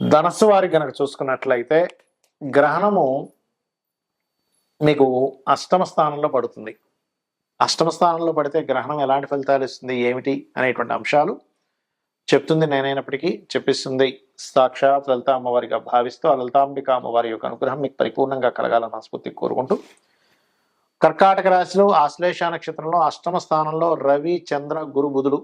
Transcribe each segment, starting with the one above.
ధనస్సు వారి గనక చూసుకున్నట్లయితే గ్రహణము మీకు అష్టమ స్థానంలో పడుతుంది. అష్టమ స్థానంలో పడితే గ్రహణం ఎలాంటి ఫలితాలు ఇస్తుంది ఏమిటి అనేటువంటి అంశాలు చెప్తుంది నేనైనప్పటికీ చెప్పిస్తుంది సాక్షాత్ లలిత అమ్మవారిగా భావిస్తూ ఆ లలితాంబిక అమ్మవారి యొక్క అనుగ్రహం మీకు పరిపూర్ణంగా కలగాలని మనస్ఫూర్తిగా కోరుకుంటూ, కర్కాటక రాశిలో ఆశ్లేష నక్షత్రంలో అష్టమ స్థానంలో రవి చంద్ర గురు బుధుడు,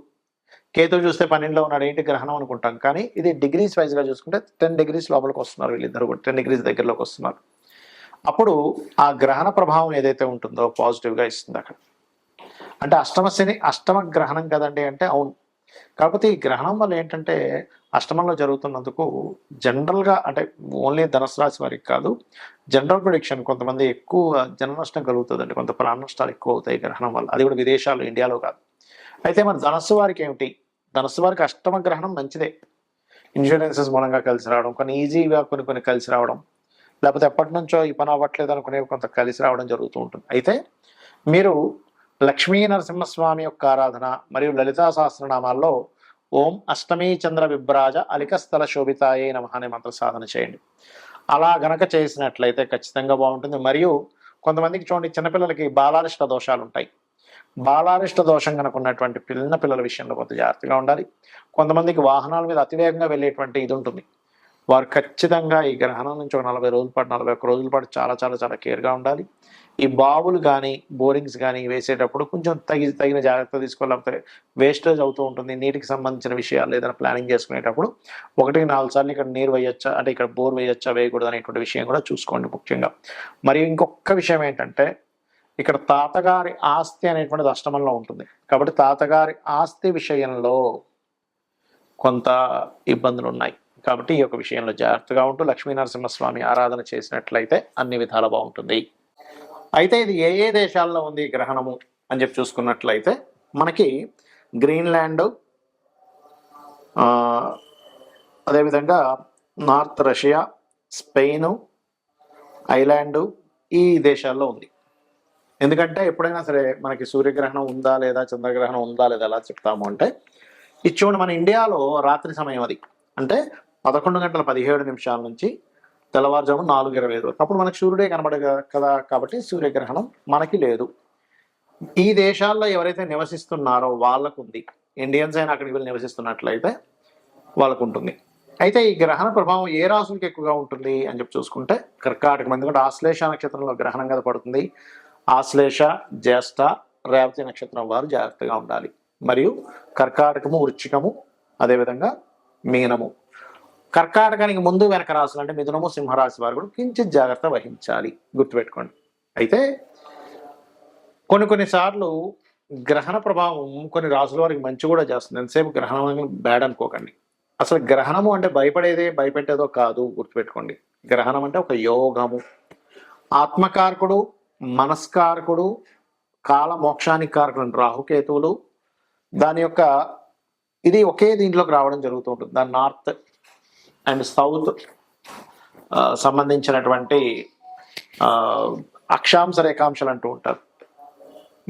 కేతువు చూస్తే 12లో ఉన్నాడు. ఏంటి గ్రహణం అనుకుంటాం, కానీ ఇది డిగ్రీస్ వైజ్ గా చూసుకుంటే 10 డిగ్రీస్ లోపలికి వస్తున్నారు వీళ్ళిద్దరు కూడా, 10 డిగ్రీస్ దగ్గరలోకి వస్తున్నారు. అప్పుడు ఆ గ్రహణ ప్రభావం ఏదైతే ఉంటుందో పాజిటివ్ గా ఇస్తుంది అక్కడ. అంటే అష్టమ శని అష్టమ గ్రహణం కదండి అంటే అవును. కాకపోతే ఈ గ్రహణం వల్ల ఏంటంటే అష్టమంలో జరుగుతున్నందుకు జనరల్గా అంటే ఓన్లీ ధనుసు రాశి వారికి కాదు, జనరల్ ప్రొడిక్షన్ కొంతమంది ఎక్కువ జన నష్టం కలుగుతుందండి, కొంత ప్రాణ నష్టాలు ఎక్కువ అవుతాయి గ్రహణం వల్ల. అది కూడా విదేశాలు, ఇండియాలో కాదు. అయితే మరి ధనుస్సు వారికి ఏమిటి? ధనుస్సు వారికి అష్టమ గ్రహణం మంచిదే. ఇన్సూరెన్సెస్ మూలంగా కలిసి రావడం, కొన్ని ఈజీగా కొన్ని కలిసి రావడం, లేకపోతే ఎప్పటి నుంచో ఈ పని అవ్వట్లేదు అనుకునేవి కొంత కలిసి రావడం జరుగుతూ ఉంటుంది. అయితే మీరు లక్ష్మీ నరసింహస్వామి యొక్క ఆరాధన మరియు లలితా సహస్రనామాల్లో ఓం అష్టమీ చంద్ర విభ్రాజ అలికస్థల శోభితాయే నమః అనే మంత్ర సాధన చేయండి. అలా గనక చేసినట్లయితే ఖచ్చితంగా బాగుంటుంది. మరియు కొంతమందికి చూడండి, చిన్నపిల్లలకి బాలారిష్ట దోషాలు ఉంటాయి. బాలారిష్ట దోషం కనుక ఉన్నటువంటి పిల్లల విషయంలో కొంత జాగ్రత్తగా ఉండాలి. కొంతమందికి వాహనాల మీద అతివేగంగా వెళ్ళేటువంటి ఇది ఉంటుంది. వారు ఖచ్చితంగా ఈ గ్రహణం నుంచి ఒక 40 రోజుల పాటు 41 రోజుల పాటు చాలా చాలా చాలా కేర్గా ఉండాలి. ఈ బావులు కానీ బోరింగ్స్ కానీ వేసేటప్పుడు కొంచెం తగిన జాగ్రత్త తీసుకోలేకపోతే వేస్టేజ్ అవుతూ ఉంటుంది. నీటికి సంబంధించిన విషయాలు ఏదైనా ప్లానింగ్ చేసుకునేటప్పుడు 1-4 సార్లు ఇక్కడ నీరు వేయొచ్చా, అంటే ఇక్కడ బోర్ వేయొచ్చా వేయకూడదు అనేటువంటి విషయం కూడా చూసుకోండి ముఖ్యంగా. మరియు ఇంకొక విషయం ఏంటంటే ఇక్కడ తాతగారి ఆస్తి అనేటువంటిది అష్టమంలో ఉంటుంది. కాబట్టి తాతగారి ఆస్తి విషయంలో కొంత ఇబ్బందులు ఉన్నాయి. కాబట్టి ఈ యొక్క విషయంలో జాగ్రత్తగా ఉంటూ లక్ష్మీ నరసింహస్వామి ఆరాధన చేసినట్లయితే అన్ని విధాలు బాగుంటుంది. అయితే ఇది ఏ ఏ దేశాల్లో ఉంది గ్రహణము అని చెప్పి చూసుకున్నట్లయితే మనకి గ్రీన్లాండ్, అదేవిధంగా నార్త్ రష్యా, స్పెయిన్, ఐలాండ్, ఈ దేశాల్లో ఉంది. ఎందుకంటే ఎప్పుడైనా సరే మనకి సూర్యగ్రహణం ఉందా లేదా, చంద్రగ్రహణం ఉందా లేదా ఎలా చెప్తాము అంటే, ఇది చూడండి మన ఇండియాలో రాత్రి సమయం అది, అంటే 11:17 నుంచి తెల్లవారుజాము 4:25 వరకు. అప్పుడు మనకి సూర్యుడే కనబడదు కదా, కాబట్టి సూర్యగ్రహణం మనకి లేదు. ఈ దేశాల్లో ఎవరైతే నివసిస్తున్నారో వాళ్ళకు ఉంది. ఇండియన్స్ అయినా అక్కడికి వెళ్ళి నివసిస్తున్నట్లయితే వాళ్ళకు ఉంటుంది. అయితే ఈ గ్రహణ ప్రభావం ఏ రాసులకి ఎక్కువగా ఉంటుంది అని చెప్పి చూసుకుంటే కర్కాటకం. ఎందుకంటే ఆశ్లేష నక్షత్రంలో గ్రహణం కదా పడుతుంది. ఆశ్లేష, జ్యేష్ఠ, రేవతి నక్షత్రం వారు జాగ్రత్తగా ఉండాలి. మరియు కర్కాటకము, వృశ్చికము, అదేవిధంగా మీనము. కర్కాటకానికి ముందు వెనక రాశులు అంటే మిథునము, సింహరాశి వారు కూడా కించిత్ జాగ్రత్త వహించాలి, గుర్తుపెట్టుకోండి. అయితే కొన్నిసార్లు గ్రహణ ప్రభావం కొన్ని రాశుల వారికి మంచి కూడా చేస్తుంది. ఎంతసేపు గ్రహణం బ్యాడ్ అనుకోకండి. అసలు గ్రహణము అంటే భయపెట్టేదో కాదు, గుర్తుపెట్టుకోండి. గ్రహణం అంటే ఒక యోగము. ఆత్మకారకుడు, మనస్కారకుడు, కాల మోక్షానికి కారకుడు రాహుకేతువులు, దాని యొక్క ఇది ఒకే దీంట్లోకి రావడం జరుగుతూ ఉంటుంది. దాని నార్త్ అండ్ సౌత్ సంబంధించినటువంటి అక్షాంశ రేఖాంశాలు అంటూ ఉంటారు,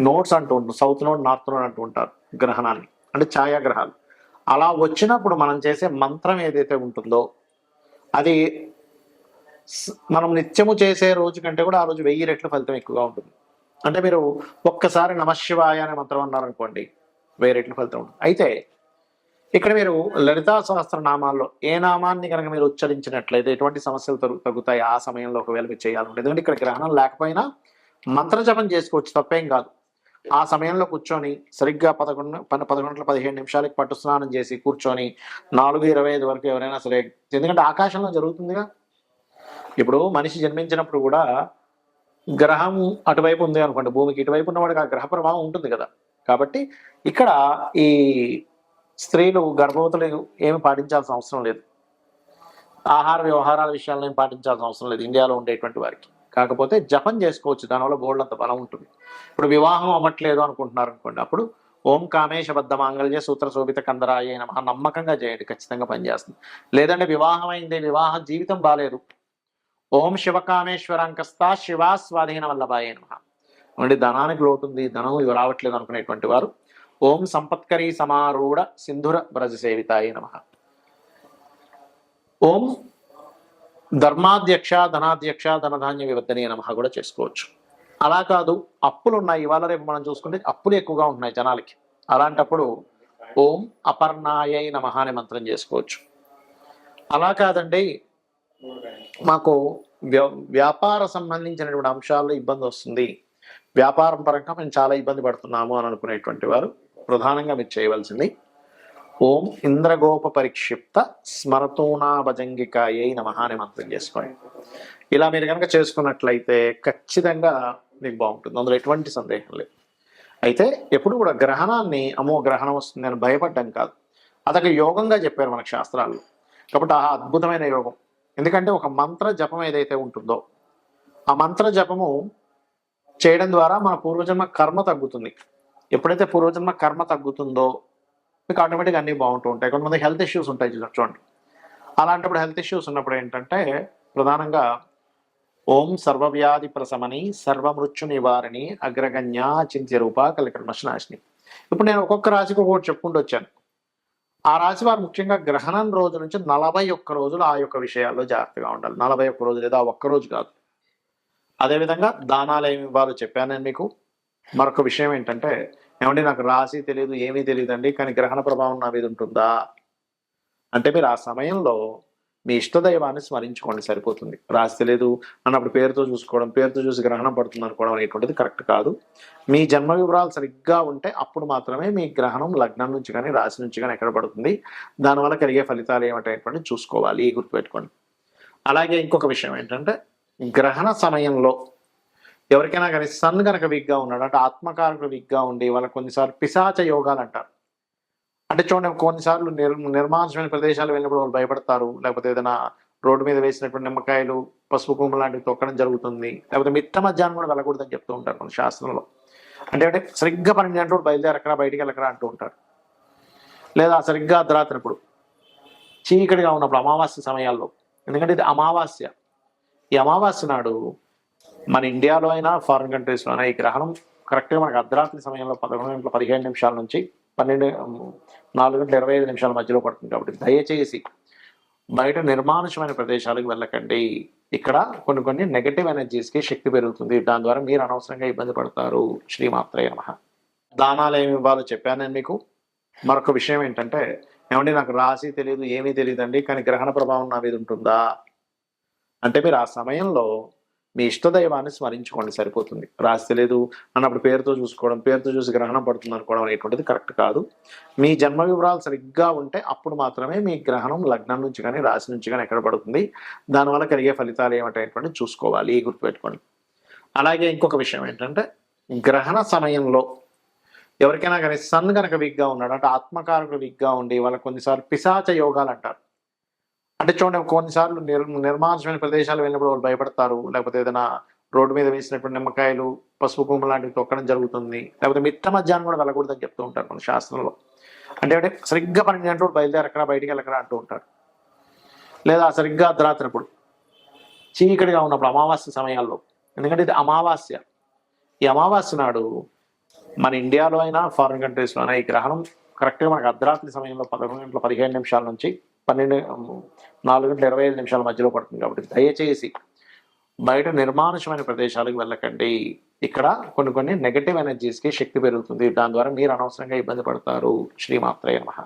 నోట్స్ అంటూ ఉంటారు. సౌత్ నోడ్, నార్త్ నోడ్ అంటూ ఉంటారు గ్రహణాన్ని, అంటే ఛాయాగ్రహాలు. అలా వచ్చినప్పుడు మనం చేసే మంత్రం ఏదైతే ఉంటుందో అది మనం నిత్యము చేసే రోజు కంటే కూడా ఆ రోజు 1000 రెట్ల ఫలితం ఎక్కువగా ఉంటుంది. అంటే మీరు ఒక్కసారి నమశివాయ అనే మంత్రం అన్నారనుకోండి, 1000 రెట్ల ఫలితం ఉంటుంది. అయితే ఇక్కడ మీరు లలితా సహస్రనామాల్లో ఏ నామాన్ని కనుక మీరు ఉచ్చరించినట్లయితే ఎటువంటి సమస్యలు తగ్గుతాయి ఆ సమయంలో ఒకవేళ మీరు చేయాలంటే. ఎందుకంటే ఇక్కడ గ్రహణం లేకపోయినా మంత్రజపం చేసుకోవచ్చు, తప్పేం కాదు. ఆ సమయంలో కూర్చొని సరిగ్గా 11:15 పట్టు స్నానం చేసి కూర్చొని 4:25 వరకు ఎవరైనా సరే, ఎందుకంటే ఆకాశంలో జరుగుతుందిగా. ఇప్పుడు మనిషి జన్మించినప్పుడు కూడా గ్రహం అటువైపు ఉంది అనుకోండి, భూమికి ఇటువైపు ఉన్నవాడికి ఆ గ్రహ ప్రభావం ఉంటుంది కదా. కాబట్టి ఇక్కడ ఈ స్త్రీలు గర్భవతులు ఏమి పాటించాల్సిన అవసరం లేదు. ఆహార వ్యవహారాల విషయాల్లో ఏమి పాటించాల్సిన అవసరం లేదు ఇండియాలో ఉండేటువంటి వారికి. కాకపోతే జపం చేసుకోవచ్చు, దానివల్ల బోల్డంత బలం ఉంటుంది. ఇప్పుడు వివాహం అవ్వట్లేదు అనుకుంటున్నారు అనుకోండి, అప్పుడు ఓం కామేశబద్ధ మాంగళ్య సూత్ర శోభిత కందరాయ నమః నమ్మకంగా చేయండి, ఖచ్చితంగా పనిచేస్తుంది. లేదంటే వివాహం అయింది, వివాహ జీవితం బాలేదు, ఓం శివకామేశ్వరాంకస్తా శివా స్వాధీన వల్లభాయ నమః. అంటే ధనానికి లోటు ఉంది, ధనం రావట్లేదు అనుకునేటువంటి వారు ఓం సంపత్కరీ సమారూఢ సింధుర బ్రజ సేవితాయ నమః, ఓం ధర్మాధ్యక్ష ధనాధ్యక్ష ధనధాన్య వివర్ధనీయ నమః కూడా చేసుకోవచ్చు. అలా కాదు, అప్పులు ఉన్నాయి, ఇవాళ రేపు మనం చూసుకుంటే అప్పులు ఎక్కువగా ఉంటున్నాయి జనాలకి, అలాంటప్పుడు ఓం అపర్ణాయై నమః అనే మంత్రం చేసుకోవచ్చు. అలా కాదండి, మాకు వ్యాపార సంబంధించినటువంటి అంశాల్లో ఇబ్బంది వస్తుంది, వ్యాపారం పరంగా మేము చాలా ఇబ్బంది పడుతున్నాము అని అనుకునేటువంటి వారు ప్రధానంగా మీరు చేయవలసింది ఓం ఇంద్రగోప పరిక్షిప్త స్మరతూనాభజంగికాయై నమః అనే మంత్రం చేసుకోండి. ఇలా మీరు కనుక చేసుకున్నట్లయితే ఖచ్చితంగా మీకు బాగుంటుంది, అందులో ఎటువంటి సందేహం లేదు. అయితే ఎప్పుడు కూడా గ్రహణాన్ని అమ్మో గ్రహణం వస్తుంది అని భయపడ్డం కాదు, అదొక యోగంగా చెప్పారు మనకు శాస్త్రాల్లో. కాబట్టి ఆ అద్భుతమైన యోగం, ఎందుకంటే ఒక మంత్ర జపం ఏదైతే ఉంటుందో ఆ మంత్ర జపము చేయడం ద్వారా మన పూర్వజన్మ కర్మ తగ్గుతుంది. ఎప్పుడైతే పూర్వజన్మ కర్మ తగ్గుతుందో మీకు ఆటోమేటిక్గా అన్నీ బాగుంటూ ఉంటాయి. కొంతమంది హెల్త్ ఇష్యూస్ ఉంటాయి చూడండి, అలాంటప్పుడు హెల్త్ ఇష్యూస్ ఉన్నప్పుడు ఏంటంటే ప్రధానంగా ఓం సర్వవ్యాధి ప్రశమని సర్వమృత్యు నివారిణి అగ్రగణ్య చింత్య రూప కలికర్మశనాశిని. ఇప్పుడు నేను ఒక్కొక్క రాశికి ఒక్కొక్కటి చెప్పుకుంటూ వచ్చాను. ఆ రాశి వారు ముఖ్యంగా గ్రహణం రోజు నుంచి 41 రోజులు ఆ యొక్క విషయాల్లో జాగ్రత్తగా ఉండాలి. 41 రోజులు లేదా ఒక్కరోజు కాదు. అదేవిధంగా దానాలు ఏమి ఇవ్వాలో చెప్పాను నేను మీకు. మరొక విషయం ఏంటంటే, ఏమంటే నాకు రాశి తెలియదు ఏమీ తెలియదండి కానీ గ్రహణ ప్రభావం నా మీద ఉంటుందా అంటే, మీరు ఆ సమయంలో మీ ఇష్టదైవాన్ని స్మరించుకోండి సరిపోతుంది. రాశి తెలియదు అన్నప్పుడు పేరుతో చూసుకోవడం, పేరుతో చూసి గ్రహణం పడుతుంది అనుకోవడం అనేటువంటిది కరెక్ట్ కాదు. మీ జన్మ వివరాలు సరిగ్గా ఉంటే అప్పుడు మాత్రమే మీ గ్రహణం లగ్నం నుంచి కానీ రాశి నుంచి కానీ ఎక్కడ పడుతుంది, దానివల్ల కలిగే ఫలితాలు ఏమిటనేటువంటి చూసుకోవాలి, గుర్తుపెట్టుకోండి. అలాగే ఇంకొక విషయం ఏంటంటే, గ్రహణ సమయంలో ఎవరికైనా కానీ సన్ కనుక వీక్గా ఉన్నాడు అంటే ఆత్మకారకుడు వీక్గా ఉండి వాళ్ళకి కొన్నిసార్లు పిశాచ యోగాలు అంటారు. అంటే చూడండి, కొన్నిసార్లు నిర్మానుషమైన ప్రదేశాలు వెళ్ళినప్పుడు వాళ్ళు భయపడతారు, లేకపోతే ఏదైనా రోడ్డు మీద వేసినటువంటి నిమ్మకాయలు పసుపు కుంకుమ లాంటివి తొక్కడం జరుగుతుంది, లేకపోతే మిట్ట మధ్యాహ్నం కూడా వెళ్ళకూడదని చెప్తూ ఉంటారు మన శాస్త్రంలో. అంటే సరిగ్గా 12 గంటలు బయలుదేరకరా బయటికి వెళ్ళకరా అంటూ ఉంటారు. లేదా సరిగ్గా అర్ధరాత్రిప్పుడు చీకటిగా ఉన్నప్పుడు అమావాస్య సమయాల్లో, ఎందుకంటే ఇది అమావాస్య. ఈ అమావాస్య నాడు మన ఇండియాలో అయినా ఫారిన్ కంట్రీస్లో అయినా ఈ గ్రహణం కరెక్ట్గా మనకు అర్ధరాత్రి సమయంలో 11:15 నుంచి 4:25 మధ్యలో పడుతుంది. కాబట్టి దయచేసి బయట నిర్మానుషమైన ప్రదేశాలకు వెళ్ళకండి. ఇక్కడ కొన్ని నెగటివ్ ఎనర్జీస్కి శక్తి పెరుగుతుంది, దాని ద్వారా మీరు అనవసరంగా ఇబ్బంది పడతారు. శ్రీమాత్రే నమః. దానాలు ఏమి ఇవ్వాలో చెప్పాను నేను మీకు. మరొక విషయం ఏంటంటే, ఏమంటే నాకు రాశి తెలియదు ఏమీ తెలియదండి కానీ గ్రహణ ప్రభావం నా మీద ఉంటుందా అంటే, మీరు ఆ సమయంలో మీ ఇష్టదైవాన్ని స్మరించుకోండి సరిపోతుంది. రాశి తెలియదు అన్నప్పుడు పేరుతో చూసుకోవడం, పేరుతో చూసి గ్రహణం పడుతుంది అనుకోవడం అనేటువంటిది కరెక్ట్ కాదు. మీ జన్మ వివరాలు సరిగ్గా ఉంటే అప్పుడు మాత్రమే మీ గ్రహణం లగ్నం నుంచి కానీ రాశి నుంచి కానీ ఎక్కడ పడుతుంది, దానివల్ల కలిగే ఫలితాలు ఏమిటనేటువంటి చూసుకోవాలి, గుర్తుపెట్టుకోండి. అలాగే ఇంకొక విషయం ఏంటంటే, గ్రహణ సమయంలో ఎవరికైనా కానీ సన్ కనుక వీక్గా ఉన్నాడు అంటే ఆత్మకారకుడు వీక్గా ఉండి వాళ్ళకి కొన్నిసార్లు పిశాచ యోగాలు అంటారు. అంటే చూడండి, కొన్నిసార్లు నిర్మానుషమైన ప్రదేశాలు వెళ్ళినప్పుడు వాళ్ళు భయపడతారు, లేకపోతే ఏదైనా రోడ్డు మీద వేసినటువంటి నిమ్మకాయలు పసుపు కుంకుమ లాంటివి తొక్కడం జరుగుతుంది, లేకపోతే మిట్ట మధ్యాహ్నం కూడా వెళ్ళకూడదని చెప్తూ ఉంటారు మన శాస్త్రంలో. అంటే సరిగ్గా 12 గంటలు బయలుదేరకరా బయటికి వెళ్ళకరా అంటూ ఉంటారు. లేదా సరిగ్గా అర్ధరాత్రిప్పుడు చీకటిగా ఉన్నప్పుడు అమావాస్య సమయాల్లో, ఎందుకంటే ఇది అమావాస్య. ఈ అమావాస్య నాడు మన ఇండియాలో అయినా ఫారిన్ కంట్రీస్లో అయినా ఈ గ్రహణం కరెక్ట్గా మనకు అర్ధరాత్రి సమయంలో 11:15 నుంచి 4:25 మధ్యలో పడుతుంది. కాబట్టి దయచేసి బయట నిర్మానుషమైన ప్రదేశాలకు వెళ్ళకండి. ఇక్కడ కొన్ని నెగటివ్ ఎనర్జీస్కి శక్తి పెరుగుతుంది, దాని ద్వారా మీరు అనవసరంగా ఇబ్బంది పడతారు. శ్రీమాత్రే నమః.